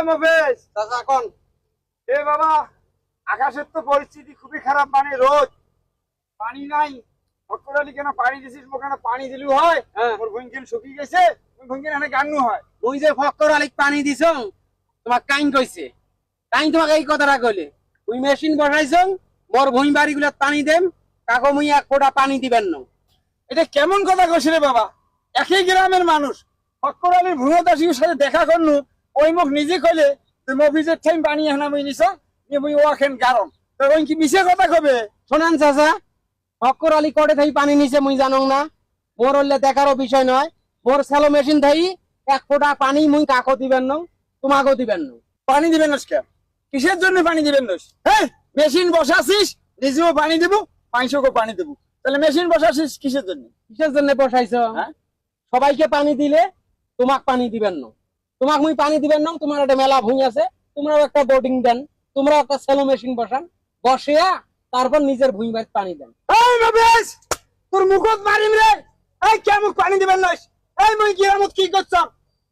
মফেজ চাচা কোন এ বাবা, আকাশের তো পরিস্থিতি খুবই খারাপ, মানে রোদ, পানি নাই। ফক্কর আলী কেন পানি দিছিস? ওখানে পানি দিলু হয়? ওর ভঙ্গিল শুকিয়ে গেছে, ভঙ্গিল এখানে গান্নু হয়। ওই যে ফক্কর আলী পানি দিছ, তোমার কাইন কইছে, কাইন তোমাকে এই কথাটা কইলে ওই মেশিন বসাইছ মোর ভুঁই বাড়ি গুলাত পানি দেম, কাকো মুই এক ফোঁটা পানি দিবেন না। এটা কেমন কথা কইছ রে বাবা? একই গ্রামের মানুষ, ফক্কর আলীর ভূমিদাসীর সাথে দেখা করনু, ওই মুখ নিজে কইলে তুই মফিজের ঠাই পানি এখানে মুই নিছ মুই ওখান কারণ তো ওই কি মিশে কথা কবে? শোনান চাচা, ফক্কর আলী কটে থাই পানি নিছে মুই জানো না, মোর হলে দেখারও বিষয় নয়। মোর স্যালো মেশিন থাই এক ফোঁটা পানি মুই কাকো দিবেন না, তোমাকেও দিবেন না। পানি দিবেন না কেন? কিসের জন্য পানি দিবেন না? হ্যাঁ, মেশিন বসাছিস, নিজেও পানি দেবো, মাংসকেও পানি দেবো, তাহলে মেশিন বসাছিস কিসের জন্য? কিসের জন্য বসাইছ? হ্যাঁ, সবাইকে পানি দিলে তোমাক পানি দিবেন না, তোমাক মুই পানি দিবেন না। তোমার একটা মেলা ভুঁই আছে, তোমরাও একটা বোর্ডিং দেন, তোমরাও একটা স্যালো মেশিন বসান, বসিয়া তারপর নিজের ভুঁই বাড়ি পানি দেন। এই মফিজ, তোর মুখত মারিম রে। এই কেমন পানি দিবেন না? এই মুই কিরামত কি করছ?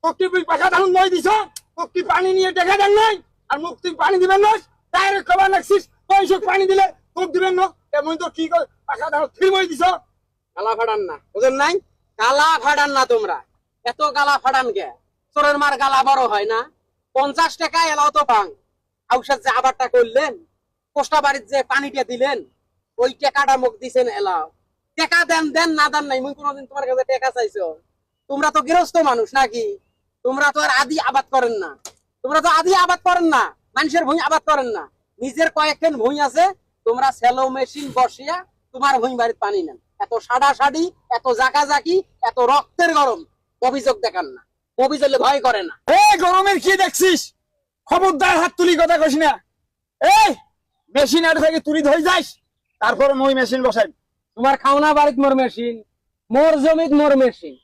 তোকে তুই পাখা ধান নই দিছ, তোকে পানি নিয়ে দেখা দেন নাই, আর মুখ তুই পানি দিবেন না, ডাইরেক্ট কবার লাগছিস পয়সা পানি দিলে তোক দিবেন না। এমন তো কি কর পাখা ধান ফির মই দিছ। গালা ফাটান না, ওদের নাই গালা ফাটান না, তোমরা এত গালা ফাটান কে? চোরের মার গালা বড় হয় না? 50 টাকা এলাও তো পাং, আউসার যে আবারটা করলেন, পোস্টা বাড়ির যে পানিটা দিলেন, ওই টাকাটা মুখ দিছেন এলাও। টাকা দেন দেন না দেন নাই, মুই কোনোদিন তোমার কাছে টাকা চাইছো? তোমরা তো গৃহস্থ মানুষ নাকি? তোমরা তো আর আদি আবাদ করেন না, তোমরা তো আদি আবাদ করেন না, মানুষের ভুঁই আবাদ করেন না, নিজের কয়েকখান ভুঁই আছে, তোমরা স্যালো মেশিন বসিয়া তোমার ভুঁই বাড়ির পানি নেন। এত সাডা সাডি, এত জাকাজাকি, এত রক্তের গরম অভিযোগ দেখান না, অভিযোগে ভয় করে না। এই গরমের কি দেখছিস? খবরদার হাত তুলি কথা কইস না। এই মেশিন আর থেকে তুলি ধরে যাস, তারপর মই মেশিন বসাই। তোমার খাওনা বাড়িত মোর মেশিন, মোর জমিত মোর মেশিন,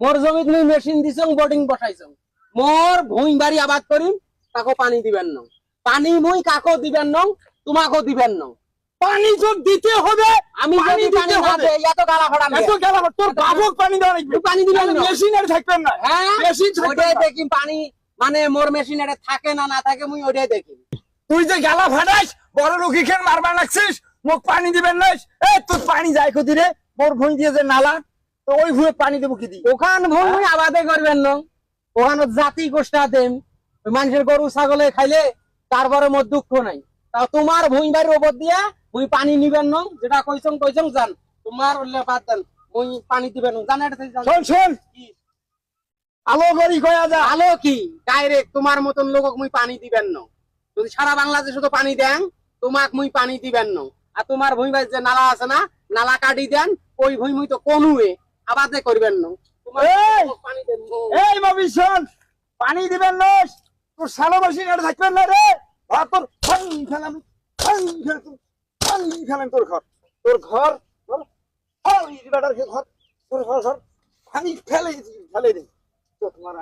মোর জমিত মুই মেশিন দিছং, বোর্ডিং বসাইছং, মোর ভুঁই বাড়ি আবাদ করিম, কাকো পানি দিবেন না, পানি মুই কাকো দিবেন না, তোমাকেও দিবেন না। পানি তো দিতে হবে, আমি যদি পানি না দেই এত গালা ফাটান এত গেল তোর বাবুক পানি দেওয়া লাগবে। পানি দিবেন না, মেশিন আর থাকবেন না। হ্যাঁ মেশিন ওইটাই দেখি পানি, মানে মোর মেশিন এটা থাকে না না থাকে মুই ওইটাই দেখি। তুই যে গালা ফাটাইস, বড় রুগী খেন মারবার লাগছিস, মুখ পানি দিবেন না। এই তোর পানি যায় কোথি রে? মোর ভুঁই দিয়ে যে নালা, তো ওই ভুঁয়ে পানি দেবো কি দি? ওখান ভুঁই আবাদে করবেন না, ওখানে জাতি গোষ্ঠা দেন, ওই মানুষের গরু ছাগলে খাইলে তারপরে মোর দুঃখ নাই। তাও তোমার ভুঁই বাড়ির ওপর দিয়া মুই পানি নিবেন না, যেটা কইছং কইছং জান, তোমার উল্লে বাদ দেন, মুই পানি দিবেন না জান। এটা শোন শোন, আলো করি কয়া যা। আলো কি ডাইরেক্ট তোমার মতন লোকক মুই পানি দিবেন না। যদি সারা বাংলাদেশে তো পানি দেন, তোমাক মুই পানি দিবেন না। আর তোমার ভুঁই বাড়ির যে নালা আছে না, নালা কাটি দেন, ওই ভুঁই মুই তো কোনুয়ে আবাদে করবেন না। এই পানি দেন এই মফিজ শোন, পানি দিবেন না, তোর সালো মেশিন আর থাকবেন না রে। আর তোর ফেলাম ফেলাম তোর ঘর, তোর ঘর ঘর তোর ঘর ঘর পানি ফেলে ফেলে দিন। তো তোমার